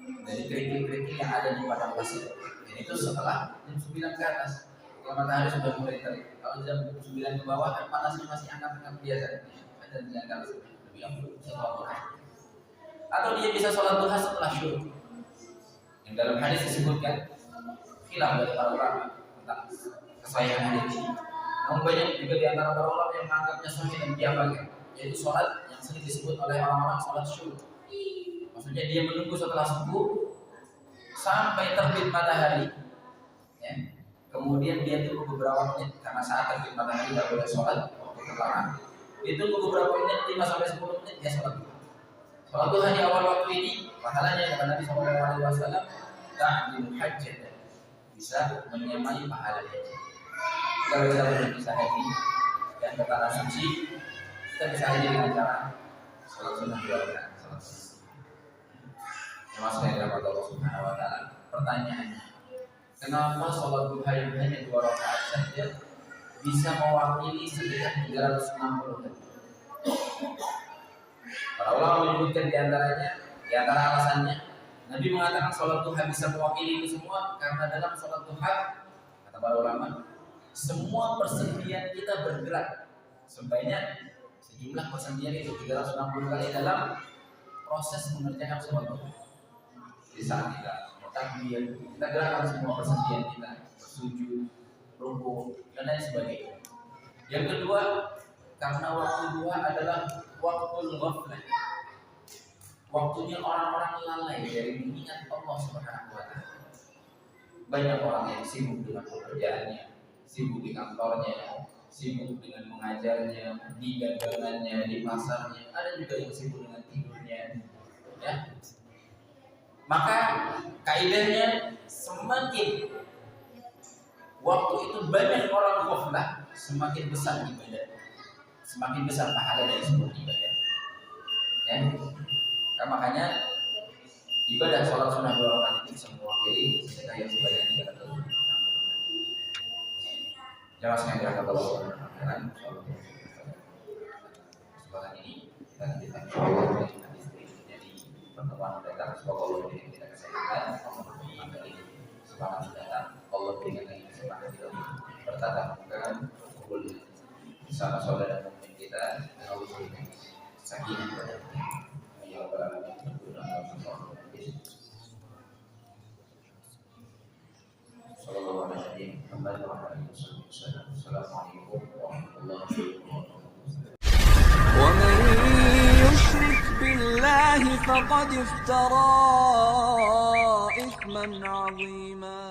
kerikil-kerikil yang ada di padang pasir. Dan itu setelah jam 9 ke atas, kalau matahari sudah mulai terik. Kalau jam 9 ke bawah kan panasnya masih hangat-hangat biasa. Ada di atas lebih lembut setelah duha. Atau dia bisa sholat duha setelah syuruk. Yang dalam hadis disebutkan khilaf dari para ulama tentang kesahihan hadis ini. Namun banyak juga di antara para ulama yang menganggapnya sahih dan diamalkan, yaitu sholat yang sering disebut oleh orang-orang sholat syuruk. Maksudnya dia menunggu setelah subuh sampai terbit matahari, ya. Kemudian dia tunggu beberapa menit, karena saat terbit matahari tidak boleh sholat waktu terlarang. Dia tunggu beberapa menit, 5-10 menit dia sholat duha. Sholat duha di awal waktu ini pahalanya kata Nabi SAW ta'dil hajjah, bisa menyamai pahala haji. Kalau kita belum bisa haji dan ke tanah suci, kita bisa haji dengan cara sholat sunnah 2 rakaat. Termasuk yang dapat Allah Subhanahu Wa Taala. Pertanyaannya, kenapa sholat duha yang hanya 2 rakaat saja bisa mewakili sekitar 360 hari? Para ulama menyebutkan di antara alasannya, Nabi mengatakan sholat duha bisa mewakili itu semua karena dalam sholat duha, kata para ulama, semua persendian kita bergerak sebanyak sejumlah persendian itu 360 kali dalam proses mengerjakan sholat duha. Di saat kita takbir, kita gerakkan semua persendian kita, bersujud, rukuk, dan lain sebagainya. Yang kedua, karena waktu duha adalah waktu ghaflah, waktunya orang-orang lalai dari mengingat Allah Subhanahu Wa Taala. Banyak orang yang sibuk dengan pekerjaannya, sibuk di kantornya, sibuk dengan mengajarnya, di dagangannya, di pasarnya. Ada juga yang sibuk dengan tidurnya, ya. Maka kaidahnya semakin waktu itu banyak orang ghaflah, semakin besar ibadah, semakin besar pahala dari sebuah ibadah. Ya. Nah, makanya ibadah sholat sunnah 2 rakaat itu bisa mewakili sedekah yang sebanyak 360 kali. Jamaah sekalian dirahmati Allah Subhanahu wa taala. Kesempatan ini kita lanjutkan insyaallah dari hadis berikutnya di pertemuan mendatang. Semoga Allah berikan kita kesehatan, Allah berikan dari semangat mendatang, Allah berikan lagi semangat kita bertatap muka, kumpul bersama saudara mukmin kita, dan Allah berikan sakinah kepada kita. Ya Rabbal Alamin. Sallallahu alaihi wasallam. Assalamualaikum warahmatullahi wabarakatuh. ومن يشرك بالله فقد افترى إثما عظيما